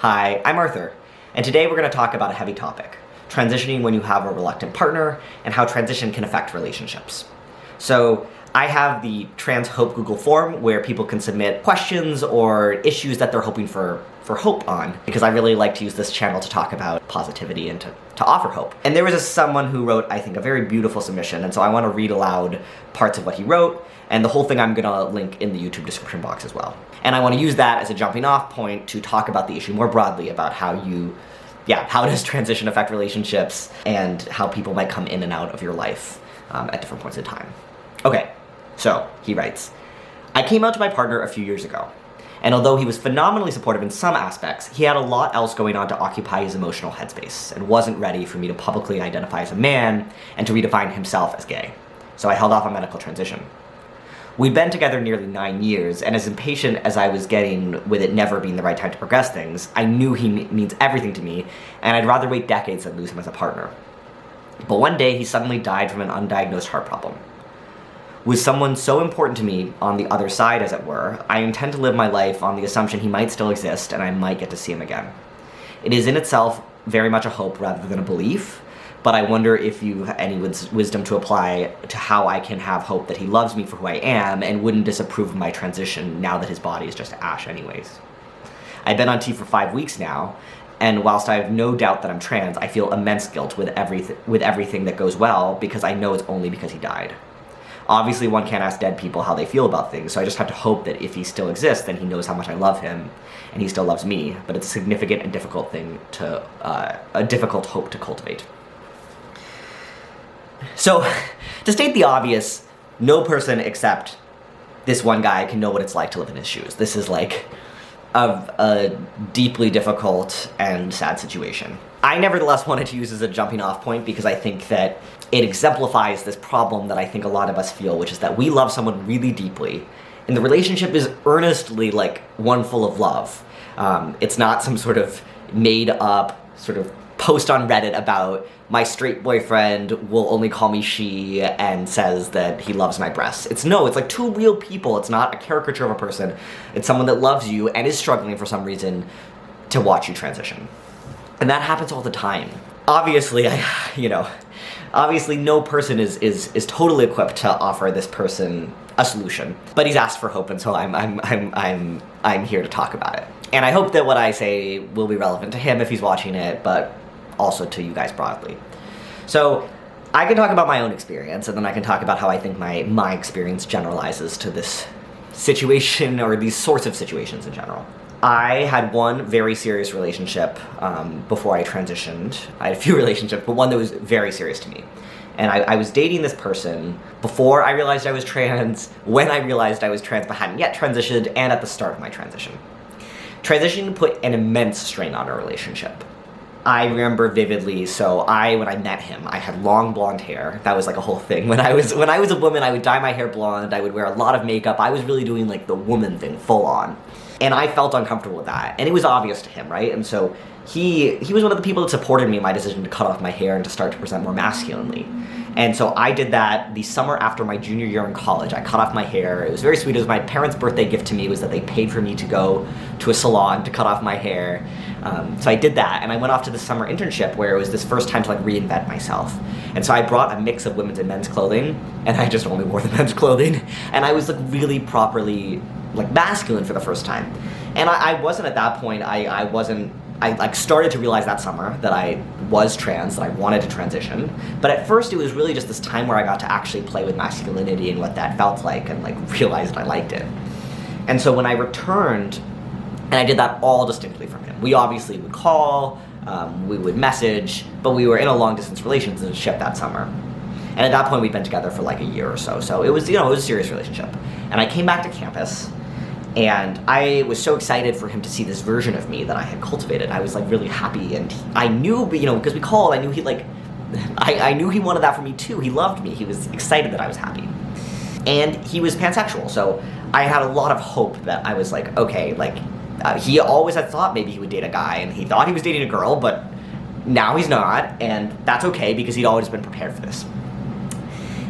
Hi, I'm Arthur, and today we're going to talk about a heavy topic, transitioning when you have a reluctant partner, and how transition can affect relationships. So, I have the Trans Hope Google form where people can submit questions or issues that they're hoping for hope on, because I really like to use this channel to talk about positivity and to offer hope. And there was someone who wrote, I think, a very beautiful submission, and so I want to read aloud parts of what he wrote, and the whole thing I'm going to link in the YouTube description box as well. And I want to use that as a jumping off point to talk about the issue more broadly about how does transition affect relationships and how people might come in and out of your life at different points in time. Okay, so he writes, I came out to my partner a few years ago, and although he was phenomenally supportive in some aspects, he had a lot else going on to occupy his emotional headspace and wasn't ready for me to publicly identify as a man and to redefine himself as gay. So I held off on medical transition. We'd been together nearly 9 years, and as impatient as I was getting with it never being the right time to progress things, I knew he means everything to me, and I'd rather wait decades than lose him as a partner. But one day, he suddenly died from an undiagnosed heart problem. With someone so important to me on the other side, as it were, I intend to live my life on the assumption he might still exist and I might get to see him again. It is in itself very much a hope rather than a belief, but I wonder if you have any wisdom to apply to how I can have hope that he loves me for who I am and wouldn't disapprove of my transition now that his body is just ash anyways. I've been on T for 5 weeks now, and whilst I have no doubt that I'm trans, I feel immense guilt with everything that goes well because I know it's only because he died. Obviously, one can't ask dead people how they feel about things, so I just have to hope that if he still exists, then he knows how much I love him, and he still loves me, but it's a significant and difficult thing a difficult hope to cultivate. So, to state the obvious, no person except this one guy can know what it's like to live in his shoes. This is like a deeply difficult and sad situation. I nevertheless wanted to use as a jumping off point because I think that it exemplifies this problem that I think a lot of us feel, which is that we love someone really deeply, and the relationship is earnestly like one full of love. It's not some sort of made up sort of post on Reddit about my straight boyfriend will only call me she and says that he loves my breasts. It's like two real people. It's not a caricature of a person. It's someone that loves you and is struggling for some reason to watch you transition. And that happens all the time. Obviously, obviously no person is totally equipped to offer this person a solution, but he's asked for hope, and so I'm here to talk about it. And I hope that what I say will be relevant to him if he's watching it, but also to you guys broadly. So I can talk about my own experience, and then I can talk about how I think my experience generalizes to this situation or these sorts of situations in general. I had one very serious relationship before I transitioned. I had a few relationships, but one that was very serious to me. And I was dating this person before I realized I was trans, when I realized I was trans but hadn't yet transitioned, and at the start of my transition. Transition put an immense strain on our relationship. I remember vividly, when I met him, I had long blonde hair. That was like a whole thing. When I was a woman, I would dye my hair blonde, I would wear a lot of makeup. I was really doing like the woman thing full on. And I felt uncomfortable with that, and it was obvious to him, right? And so he was one of the people that supported me in my decision to cut off my hair and to start to present more masculinely. And so I did that the summer after my junior year in college. I cut off my hair. It was very sweet. It was my parents' birthday gift to me, was that they paid for me to go to a salon to cut off my hair. So I did that, and I went off to the summer internship where it was this first time to like reinvent myself. And so I brought a mix of women's and men's clothing, and I just only wore the men's clothing. And I was like really properly like masculine for the first time. And I wasn't at that point, I like started to realize that summer that I was trans, that I wanted to transition. But at first it was really just this time where I got to actually play with masculinity and what that felt like and like realized I liked it. And so when I returned, and I did that all distinctly from him. We obviously would call, we would message, but we were in a long distance relationship that summer. And at that point we'd been together for like a year or so. So it was, it was a serious relationship. And I came back to campus, and I was so excited for him to see this version of me that I had cultivated. I was like really happy, and I knew, because we called, I knew I knew he wanted that for me too. He loved me. He was excited that I was happy. And he was pansexual, so I had a lot of hope that I was like, okay, he always had thought maybe he would date a guy, and he thought he was dating a girl, but now he's not, and that's okay because he'd always been prepared for this.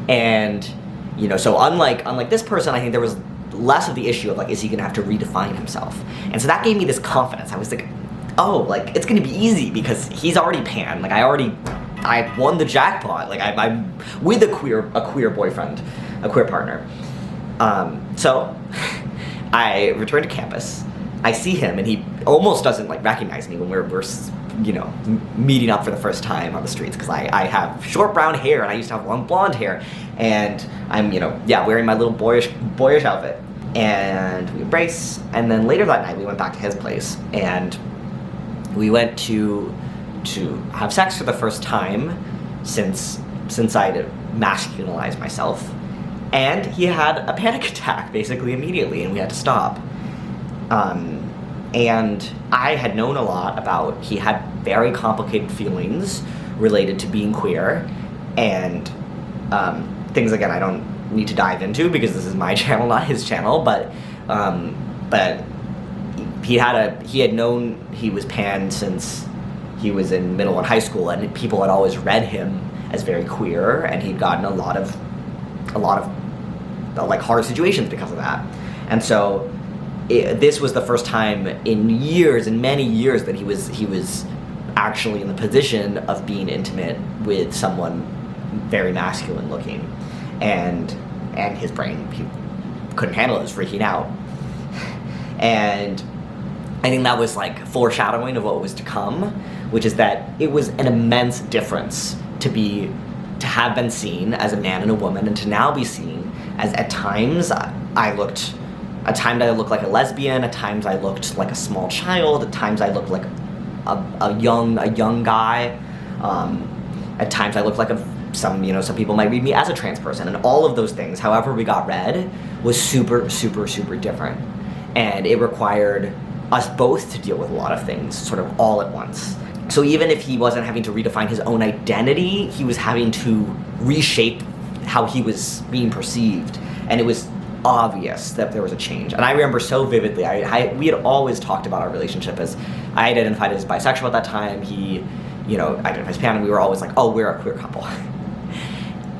And, so unlike this person, I think there was less of the issue of like, is he gonna have to redefine himself? And so that gave me this confidence. I was like, oh, like, it's gonna be easy because he's already pan. Like, I won the jackpot. Like, I'm with a queer boyfriend, a queer partner. So I return to campus. I see him, and he almost doesn't like recognize me when we're meeting up for the first time on the streets, because I have short brown hair and I used to have long blonde hair, and I'm wearing my little boyish outfit, and we embrace. And then later that night we went back to his place, and we went to have sex for the first time since I'd masculinized myself, and he had a panic attack basically immediately, and we had to stop. And I had known a lot about, he had very complicated feelings related to being queer, and things, again, I don't need to dive into because this is my channel, not his channel, but he had known he was pan since he was in middle and high school, and people had always read him as very queer, and he'd gotten a lot of like hard situations because of that. And so this was the first time in years, in many years, that he was actually in the position of being intimate with someone very masculine looking, and his brain, he couldn't handle it, it was freaking out. And I think that was like foreshadowing of what was to come, which is that it was an immense difference to have been seen as a man and a woman, and to now be seen as, at times I looked like a lesbian, at times I looked like a small child, at times I looked like a young guy, at times I looked like some people might read me as a trans person, and all of those things, however we got read, was super, super, super different. And it required us both to deal with a lot of things sort of all at once. So even if he wasn't having to redefine his own identity, he was having to reshape how he was being perceived, and it was obvious that there was a change. And I remember so vividly, we had always talked about our relationship as, I had identified as bisexual at that time, he identifies as pan, and we were always like, oh, we're a queer couple.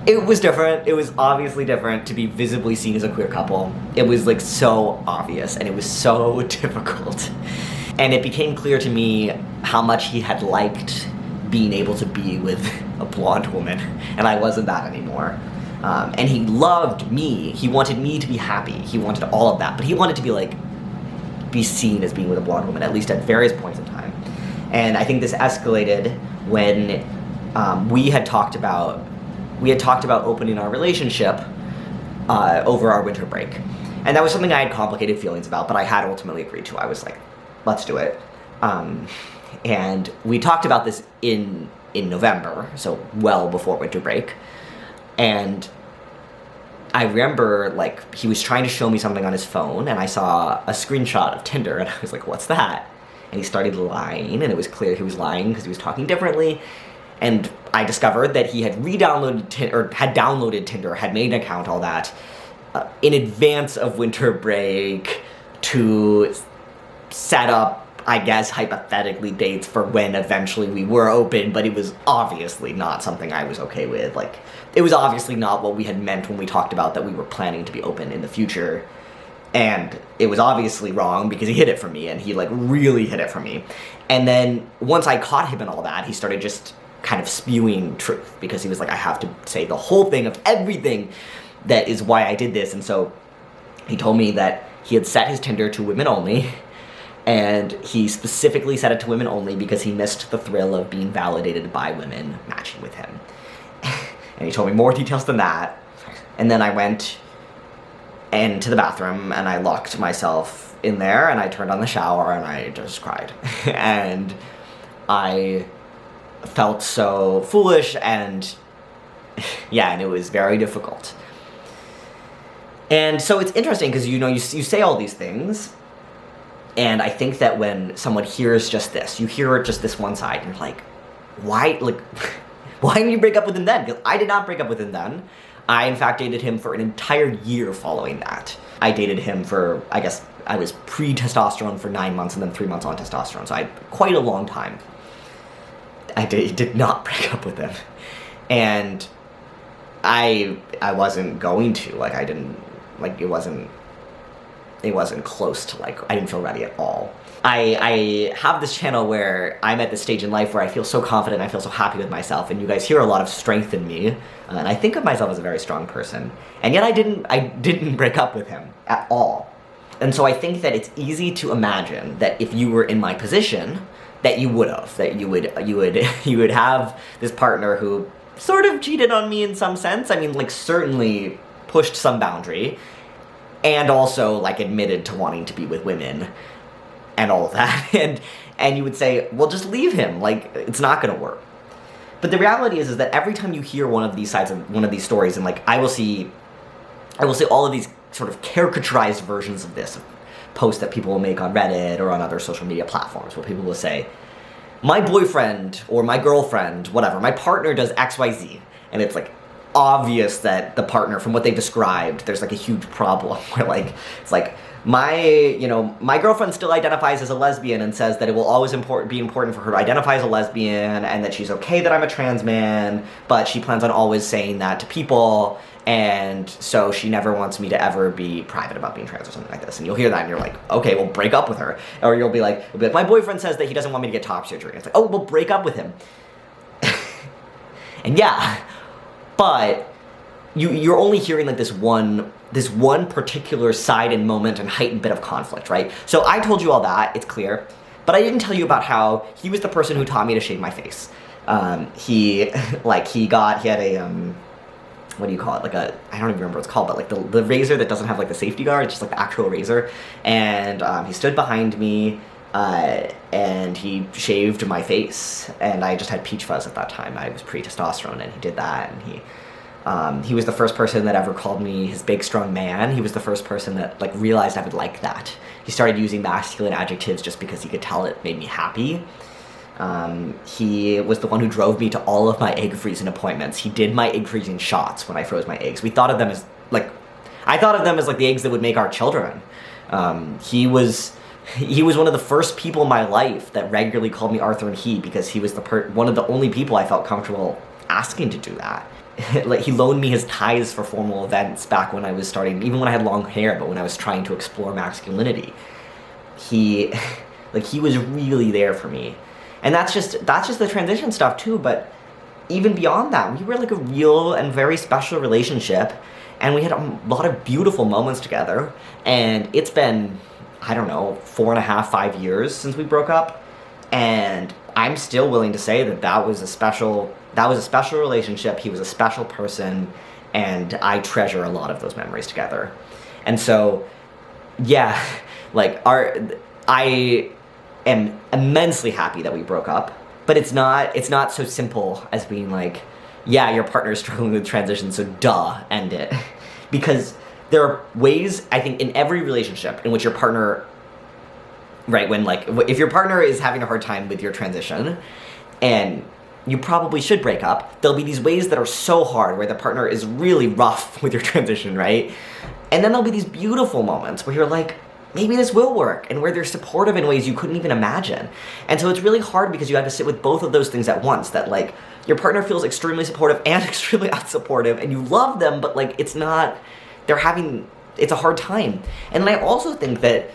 It was different. It was obviously different to be visibly seen as a queer couple. It was like so obvious, and it was so difficult. And it became clear to me how much he had liked being able to be with a blonde woman, and I wasn't that anymore. And he loved me. He wanted me to be happy. He wanted all of that, but he wanted to be seen as being with a blonde woman, at least at various points in time. And I think this escalated when we had talked about opening our relationship over our winter break. And that was something I had complicated feelings about, but I had ultimately agreed to. I was like, let's do it. And we talked about this in November, so well before winter break. And I remember, he was trying to show me something on his phone, and I saw a screenshot of Tinder, and I was like, what's that? And he started lying, and it was clear he was lying because he was talking differently. And I discovered that he had had downloaded Tinder, had made an account, all that, in advance of winter break to set up, I guess, hypothetically, dates for when eventually we were open, but it was obviously not something I was okay with. It was obviously not what we had meant when we talked about that we were planning to be open in the future. And it was obviously wrong because he hid it from me, and he really hid it from me. And then once I caught him in all that, he started just kind of spewing truth, because he was like, I have to say the whole thing of everything that is why I did this. And so he told me that he had set his Tinder to women only, and he specifically set it to women only because he missed the thrill of being validated by women matching with him. And he told me more details than that. And then I went into the bathroom, and I locked myself in there, and I turned on the shower, and I just cried. And I felt so foolish, and and it was very difficult. And so it's interesting because you say all these things, and I think that when someone hears just this, you hear just this one side, and you're like, why didn't you break up with him then? Because I did not break up with him then. I, in fact, dated him for an entire year following that. I dated him for, I guess, I was pre-testosterone for 9 months and then 3 months on testosterone, so I had quite a long time. I did not break up with him. And I wasn't going to, it wasn't, close to like, I didn't feel ready at all. I have this channel where I'm at this stage in life where I feel so confident, I feel so happy with myself, and you guys hear a lot of strength in me, and I think of myself as a very strong person, and yet I didn't break up with him at all. And so I think that it's easy to imagine that if you were in my position, that you would have, that you would have this partner who sort of cheated on me in some sense. I mean, like, certainly pushed some boundary, and also like admitted to wanting to be with women and all of that, and you would say, well, just leave him, like, it's not gonna work. But the reality is that every time you hear one of these stories, and like, I will see all of these sort of caricaturized versions of this, posts that people will make on Reddit or on other social media platforms, where people will say, my boyfriend or my girlfriend, whatever, my partner does XYZ, and it's like obvious that the partner, from what they described, there's like a huge problem where like, it's like, my girlfriend still identifies as a lesbian and says that it will always be important for her to identify as a lesbian, and that she's okay that I'm a trans man, but she plans on always saying that to people, and so she never wants me to ever be private about being trans or something like this. And you'll hear that and you're like, okay, well, break up with her. Or you'll be like, my boyfriend says that he doesn't want me to get top surgery. And it's like, oh, well, break up with him. And yeah, but you're only hearing like this one particular side and moment and heightened bit of conflict, right? So I told you all that, it's clear, but I didn't tell you about how he was the person who taught me to shave my face. He had a, what do you call it? Like I don't even remember what it's called, but like the razor that doesn't have like the safety guard, it's just like the actual razor. And he stood behind me, and he shaved my face, and I just had peach fuzz at that time. I was pre-testosterone, and he did that, and he was the first person that ever called me his big strong man. He was the first person that like realized I would like that. He started using masculine adjectives just because he could tell it made me happy. He was the one who drove me to all of my egg freezing appointments. He did my egg freezing shots when I froze my eggs. I thought of them as like the eggs that would make our children. He was one of the first people in my life that regularly called me Arthur and he, because he was one of the only people I felt comfortable asking to do that. Like, he loaned me his ties for formal events back when I was starting, even when I had long hair, but when I was trying to explore masculinity. He was really there for me. And that's just the transition stuff too, but even beyond that, we were like a real and very special relationship, and we had a lot of beautiful moments together, and it's been, I don't know, 4.5, 5 years since we broke up, and I'm still willing to say that was a special relationship. He was a special person, and I treasure a lot of those memories together. And so, yeah, like, I am immensely happy that we broke up, but it's not so simple as being like, yeah, your partner's struggling with transition, so duh, end it. Because there are ways, I think, in every relationship in which your partner, right, if your partner is having a hard time with your transition, and you probably should break up, there'll be these ways that are so hard where the partner is really rough with your transition, right? And then there'll be these beautiful moments where you're like, maybe this will work, and where they're supportive in ways you couldn't even imagine. And so it's really hard because you have to sit with both of those things at once, that like, your partner feels extremely supportive and extremely unsupportive, and you love them, but like, it's a hard time. And I also think that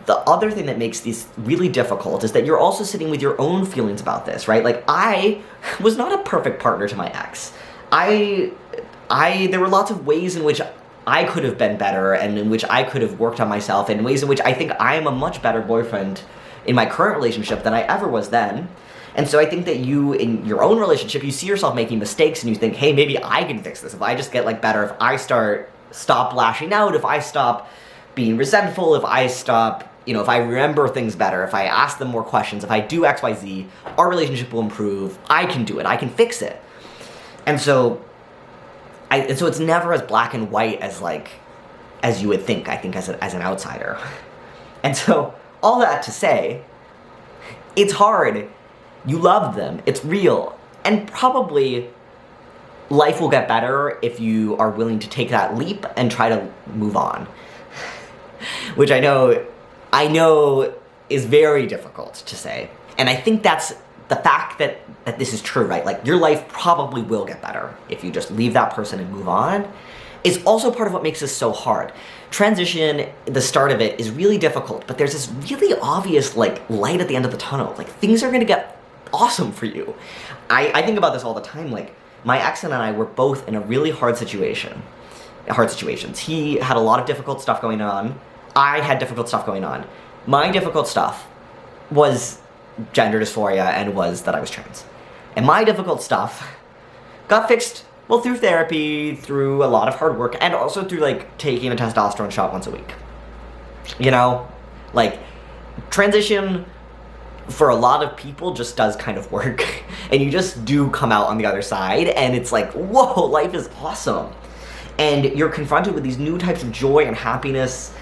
the other thing that makes this really difficult is that you're also sitting with your own feelings about this, right? Like, I was not a perfect partner to my ex. There were lots of ways in which I could have been better, and in which I could have worked on myself, and ways in which I think I am a much better boyfriend in my current relationship than I ever was then. And so I think that you, in your own relationship, you see yourself making mistakes, and you think, hey, maybe I can fix this. If I just get like better, if I stop lashing out, if I stop being resentful, if I stop, if I remember things better, if I ask them more questions, if I do X, Y, Z, our relationship will improve. I can do it. I can fix it. And so it's never as black and white as you would think, I think, as an outsider. And so, all that to say, it's hard. You love them. It's real. And probably life will get better if you are willing to take that leap and try to move on. Which I know is very difficult to say. And I think that's the fact that this is true, right? Like, your life probably will get better if you just leave that person and move on. is also part of what makes this so hard. Transition, the start of it, is really difficult, but there's this really obvious, like, light at the end of the tunnel. Like, things are gonna get awesome for you. I think about this all the time. Like, my ex and I were both in a really hard situations. He had a lot of difficult stuff going on. I had difficult stuff going on. My difficult stuff was gender dysphoria and was that I was trans. And my difficult stuff got fixed, well, through therapy, through a lot of hard work, and also through, like, taking a testosterone shot once a week. You know? Like, transition for a lot of people just does kind of work. And you just do come out on the other side, and it's like, whoa, life is awesome. And you're confronted with these new types of joy and happiness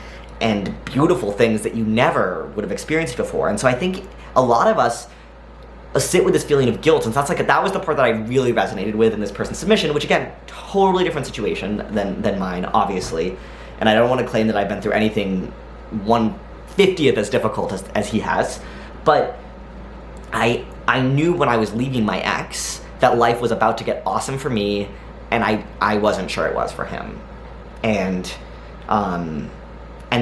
and beautiful things that you never would have experienced before. And so I think a lot of us sit with this feeling of guilt, and that was the part that I really resonated with in this person's submission, which, again, totally different situation than mine, obviously. And I don't want to claim that I've been through anything 1/50th as difficult as he has, but I knew when I was leaving my ex that life was about to get awesome for me, and I wasn't sure it was for him. And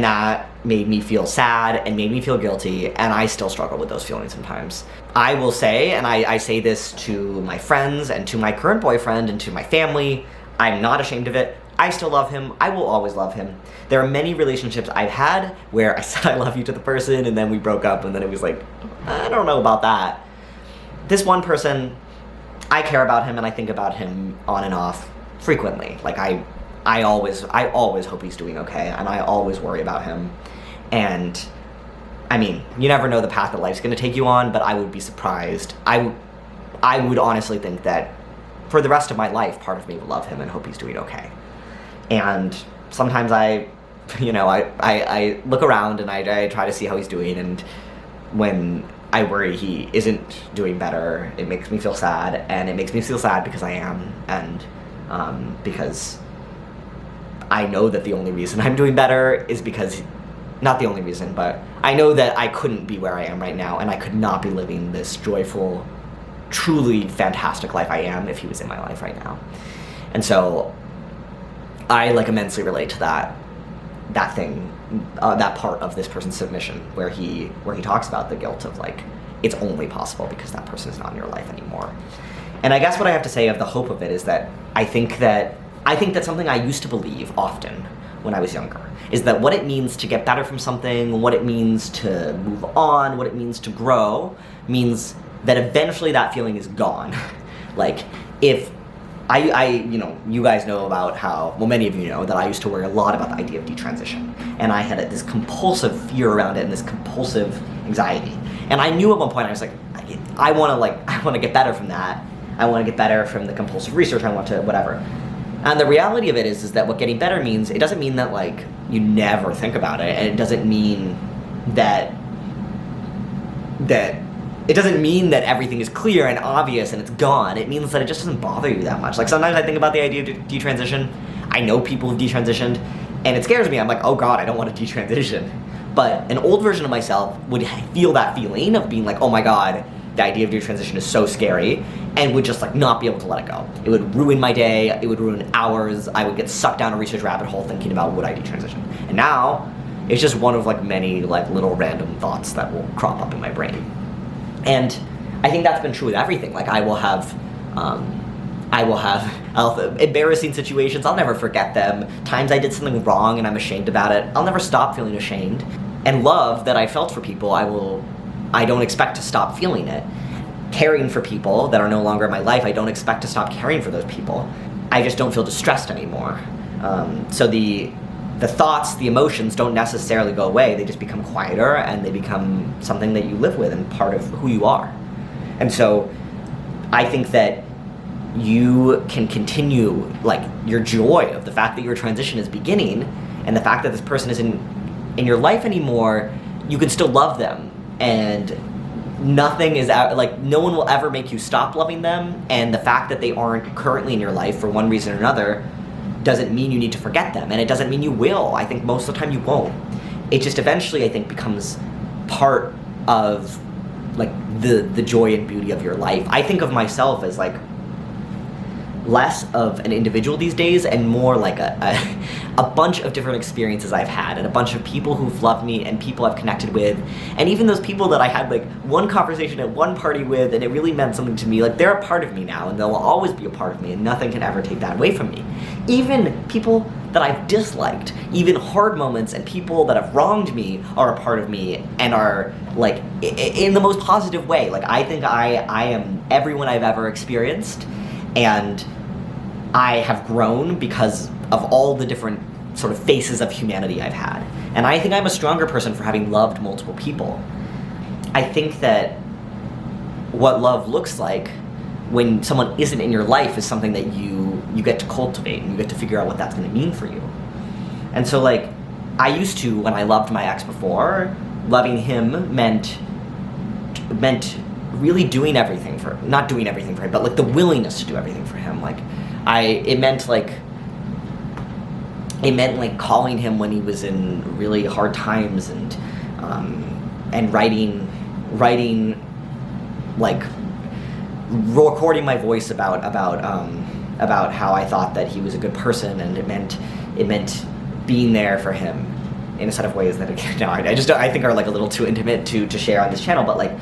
that made me feel sad and made me feel guilty, and I still struggle with those feelings sometimes. I will say, and I say this to my friends and to my current boyfriend and to my family, I'm not ashamed of it. I still love him. I will always love him. There are many relationships I've had where I said I love you to the person, and then we broke up, and then it was like, I don't know about that. This one person, I care about him, and I think about him on and off frequently. Like, I always hope he's doing okay, and I always worry about him. And I mean, you never know the path that life's going to take you on, but I would be surprised. I would honestly think that for the rest of my life, part of me would love him and hope he's doing okay. And sometimes I look around and I try to see how he's doing, and when I worry he isn't doing better, it makes me feel sad, and it makes me feel sad because I am, and because I know that the only reason I'm doing better is because, not the only reason, but I know that I couldn't be where I am right now, and I could not be living this joyful, truly fantastic life I am if he was in my life right now. And so I, like, immensely relate to that thing, that part of this person's submission where he talks about the guilt of, like, it's only possible because that person is not in your life anymore. And I guess what I have to say of the hope of it is that I think that something I used to believe often when I was younger is that what it means to get better from something, what it means to move on, what it means to grow, means that eventually that feeling is gone. Like, if you guys know about how, well, many of you know that I used to worry a lot about the idea of detransition, and I had this compulsive fear around it and this compulsive anxiety. And I knew at one point I was like, I want to get better from that. I want to get better from the compulsive research. I want to whatever. And the reality of it is that what getting better means, it doesn't mean that, like, you never think about it, and it doesn't mean that everything is clear and obvious and it's gone. It means that it just doesn't bother you that much. Like, sometimes I think about the idea of detransition. I know people who've detransitioned, and it scares me. I'm like, oh God, I don't want to detransition. But an old version of myself would feel that feeling of being like, oh my God, the idea of detransition is so scary, and would just, like, not be able to let it go. It would ruin my day, it would ruin hours, I would get sucked down a research rabbit hole thinking about would I detransition. And now, it's just one of, like, many, like, little random thoughts that will crop up in my brain. And I think that's been true with everything. Like, I'll have embarrassing situations, I'll never forget them. Times I did something wrong and I'm ashamed about it, I'll never stop feeling ashamed. And love that I felt for people, I don't expect to stop feeling it. Caring for people that are no longer in my life, I don't expect to stop caring for those people. I just don't feel distressed anymore. So the thoughts, the emotions don't necessarily go away, they just become quieter, and they become something that you live with and part of who you are. And so I think that you can continue, like, your joy of the fact that your transition is beginning, and the fact that this person isn't in your life anymore, you can still love them, and nothing is out, like, no one will ever make you stop loving them, and the fact that they aren't currently in your life for one reason or another doesn't mean you need to forget them, and it doesn't mean you will. I think most of the time you won't. It just eventually, I think, becomes part of, like, the joy and beauty of your life. I think of myself as, like less of an individual these days and more like a bunch of different experiences I've had, and a bunch of people who've loved me and people I've connected with, and even those people that I had like one conversation at one party with and it really meant something to me, like they're a part of me now and they'll always be a part of me and nothing can ever take that away from me. Even people that I've disliked, even hard moments and people that have wronged me are a part of me and are like in the most positive way. Like I think I am everyone I've ever experienced, and I have grown because of all the different sort of faces of humanity I've had. And I think I'm a stronger person for having loved multiple people. I think that what love looks like when someone isn't in your life is something that you get to cultivate, and you get to figure out what that's going to mean for you. And so like, I used to, when I loved my ex before, loving him meant really doing everything for, not doing everything for him, but like the willingness to do everything for him. Like it meant like calling him when he was in really hard times, and writing like recording my voice about how I thought that he was a good person, and it meant being there for him in a set of ways that I think are like a little too intimate to share on this channel. But like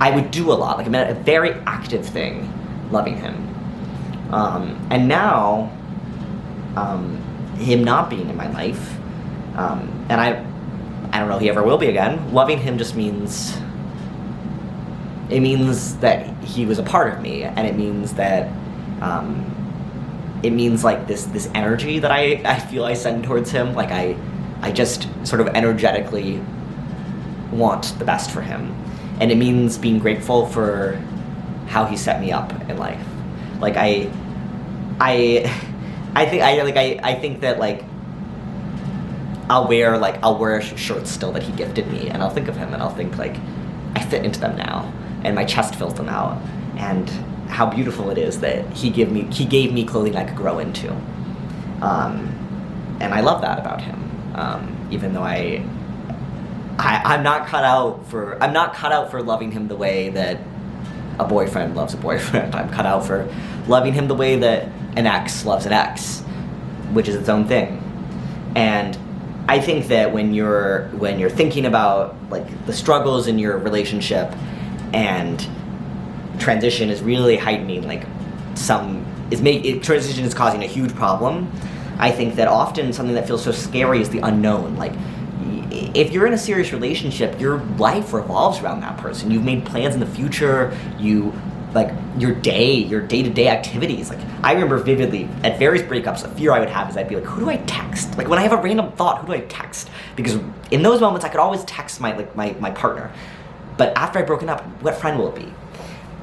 I would do a lot, like it meant a very active thing, loving him. And now, him not being in my life, and I don't know if he ever will be again, loving him just means that he was a part of me, and it means that it means like this energy that I feel I send towards him. Like I just sort of energetically want the best for him, and it means being grateful for how he set me up in life. Like I think that like I'll wear shirts still that he gifted me, and I'll think of him and I'll think like I fit into them now, and my chest fills them out, and how beautiful it is that he gave me clothing I could grow into, and I love that about him. Even though I'm not cut out for loving him the way that a boyfriend loves a boyfriend. I'm cut out for loving him the way that an ex loves an ex, which is its own thing. And I think that when you're thinking about like the struggles in your relationship, and transition is really heightening, like transition is causing a huge problem, I think that often something that feels so scary is the unknown. Like if you're in a serious relationship, your life revolves around that person. You've made plans in the future. Like your day-to-day activities. Like I remember vividly at various breakups, a fear I would have is I'd be like, who do I text? Like when I have a random thought, who do I text? Because in those moments I could always text my partner. But after I've broken up, what friend will it be?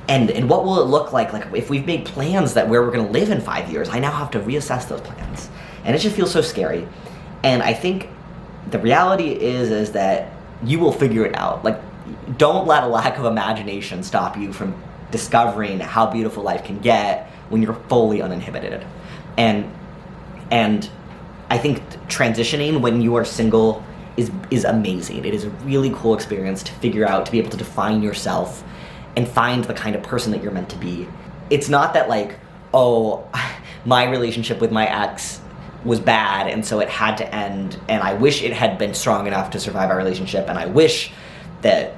And what will it look like if we've made plans that where we're gonna live in 5 years, I now have to reassess those plans. And it just feels so scary. And I think the reality is that you will figure it out. Like, don't let a lack of imagination stop you from discovering how beautiful life can get when you're fully uninhibited. And I think transitioning when you are single is amazing. It is a really cool experience to figure out, to be able to define yourself and find the kind of person that you're meant to be. It's not that like, oh, my relationship with my ex was bad and so it had to end, and I wish it had been strong enough to survive our relationship, and I wish that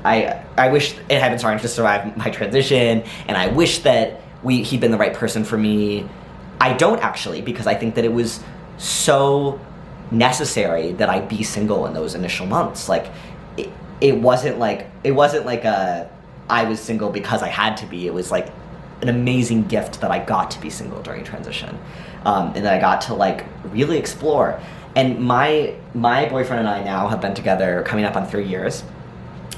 I wish it had been strong enough to survive my transition, and I wish that he'd been the right person for me. I don't actually, because I think that it was so necessary that I be single in those initial months. Like it wasn't like I was single because I had to be. It was like an amazing gift that I got to be single during transition, and that I got to like really explore. And my boyfriend and I now have been together coming up on 3 years,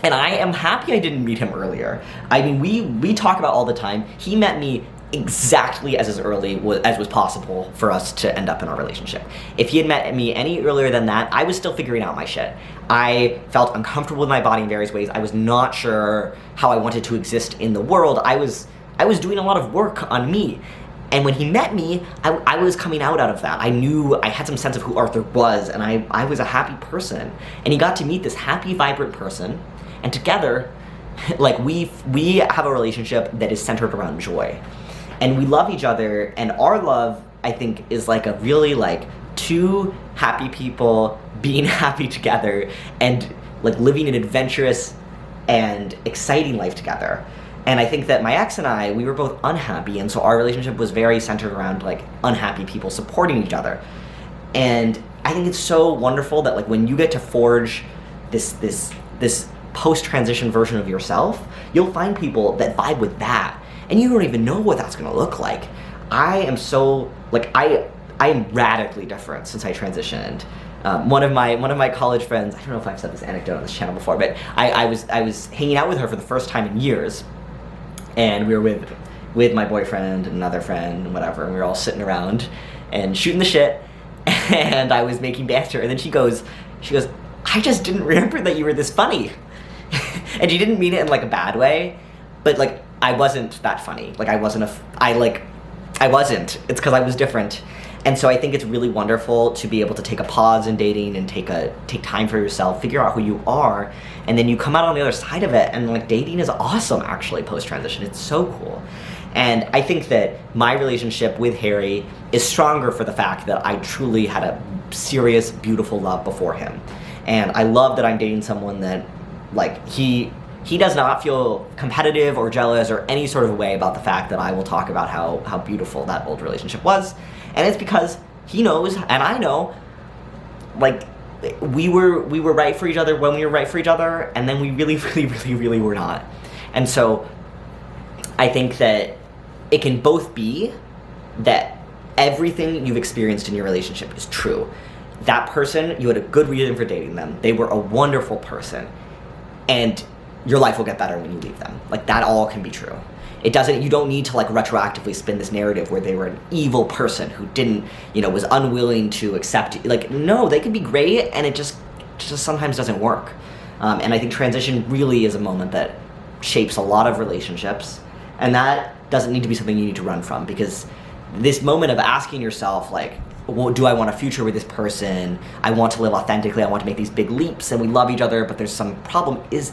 and I am happy I didn't meet him earlier. I mean, we talk about all the time. He met me exactly as early as was possible for us to end up in our relationship. If he had met me any earlier than that, I was still figuring out my shit. I felt uncomfortable with my body in various ways. I was not sure how I wanted to exist in the world. I was doing a lot of work on me. And when he met me, I was coming out of that. I knew I had some sense of who Arthur was, and I was a happy person. And he got to meet this happy, vibrant person, and together, like we have a relationship that is centered around joy. And we love each other, and our love, I think, is like a really like two happy people being happy together and like living an adventurous and exciting life together. And I think that my ex and I, we were both unhappy, and so our relationship was very centered around like unhappy people supporting each other. And I think it's so wonderful that like when you get to forge this post-transition version of yourself, you'll find people that vibe with that, and you don't even know what that's gonna look like. I am so like I am radically different since I transitioned. One of my college friends, I don't know if I've said this anecdote on this channel before, but I was hanging out with her for the first time in years, and we were with my boyfriend and another friend and whatever, and we were all sitting around and shooting the shit, and I was making banter, and then she goes, I just didn't remember that you were this funny. And she didn't mean it in like a bad way, but like I wasn't that funny. Like I wasn't. It's because I was different. And so I think it's really wonderful to be able to take a pause in dating and take time for yourself, figure out who you are, and then you come out on the other side of it, and like dating is awesome actually post-transition. It's so cool. And I think that my relationship with Harry is stronger for the fact that I truly had a serious, beautiful love before him. And I love that I'm dating someone that like he does not feel competitive or jealous or any sort of way about the fact that I will talk about how beautiful that old relationship was. And it's because he knows, and I know, like, we were right for each other when we were right for each other, and then we really, really, really, really were not. And so I think that it can both be that everything you've experienced in your relationship is true. That person, you had a good reason for dating them. They were a wonderful person. And your life will get better when you leave them. Like, that all can be true. You don't need to like retroactively spin this narrative where they were an evil person who didn't, was unwilling to accept, like, no, they could be great, and it just sometimes doesn't work. And I think transition really is a moment that shapes a lot of relationships, and that doesn't need to be something you need to run from, because this moment of asking yourself, like, well, do I want a future with this person? I want to live authentically, I want to make these big leaps, and we love each other, but there's some problem, it's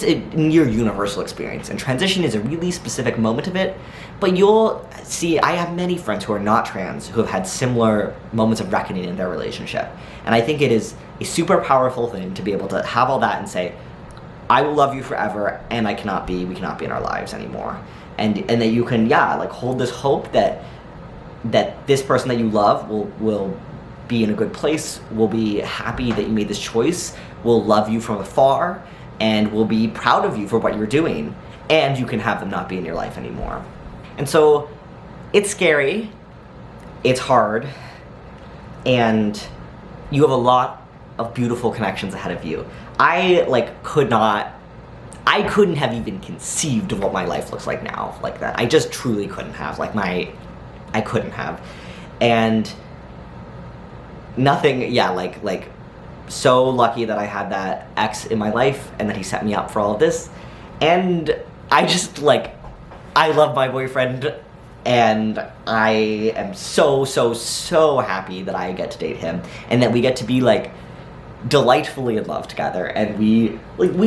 a near universal experience, and transition is a really specific moment of it. But you'll see, I have many friends who are not trans who have had similar moments of reckoning in their relationship. And I think it is a super powerful thing to be able to have all that and say, I will love you forever, and we cannot be in our lives anymore. And that you can, like, hold this hope that this person that you love will be in a good place, will be happy that you made this choice, will love you from afar, and will be proud of you for what you're doing, and you can have them not be in your life anymore. And so it's scary, it's hard, and you have a lot of beautiful connections ahead of you. I couldn't have even conceived of what my life looks like now like that. I just truly couldn't have. I couldn't have. And nothing, so lucky that I had that ex in my life and that he set me up for all of this. And I just, I love my boyfriend, and I am so, so, so happy that I get to date him, and that we get to be, delightfully in love together, and we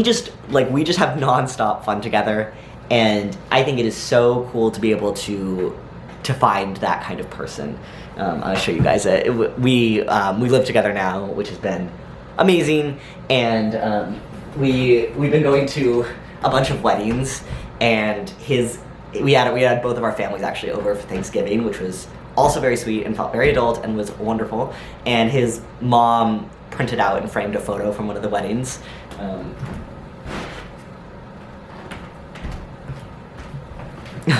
just have nonstop fun together. And I think it is so cool to be able to find that kind of person. I'll show you guys it. We live together now, which has been amazing, and we've been going to a bunch of weddings, and we had both of our families actually over for Thanksgiving, which was also very sweet and felt very adult and was wonderful. And his mom printed out and framed a photo from one of the weddings.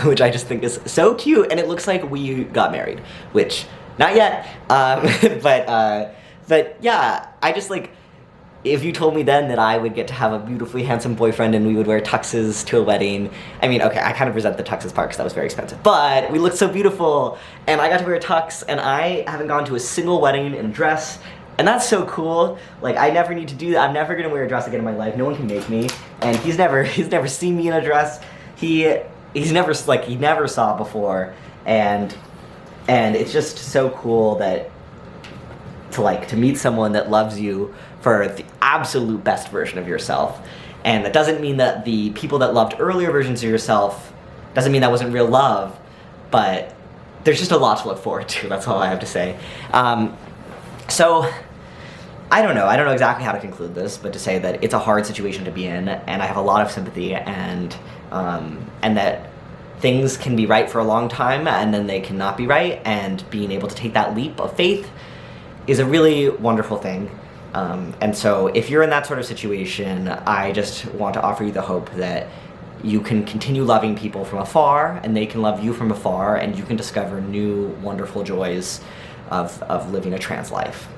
Which I just think is so cute, and it looks like we got married, which, not yet, but yeah, I just, if you told me then that I would get to have a beautifully handsome boyfriend and we would wear tuxes to a wedding, I mean, okay, I kind of resent the tuxes part because that was very expensive, but we looked so beautiful, and I got to wear a tux, and I haven't gone to a single wedding in a dress, and that's so cool. I never need to do that. I'm never gonna wear a dress again in my life. No one can make me, and he's never seen me in a dress. He never saw before, and it's just so cool that to meet someone that loves you for the absolute best version of yourself. And that doesn't mean that the people that loved earlier versions of yourself, doesn't mean that wasn't real love, but there's just a lot to look forward to. That's all I have to say. So I don't know exactly how to conclude this, but to say that it's a hard situation to be in, and I have a lot of sympathy, and that things can be right for a long time, and then they cannot be right, and being able to take that leap of faith is a really wonderful thing. And so if you're in that sort of situation, I just want to offer you the hope that you can continue loving people from afar, and they can love you from afar, and you can discover new wonderful joys of living a trans life.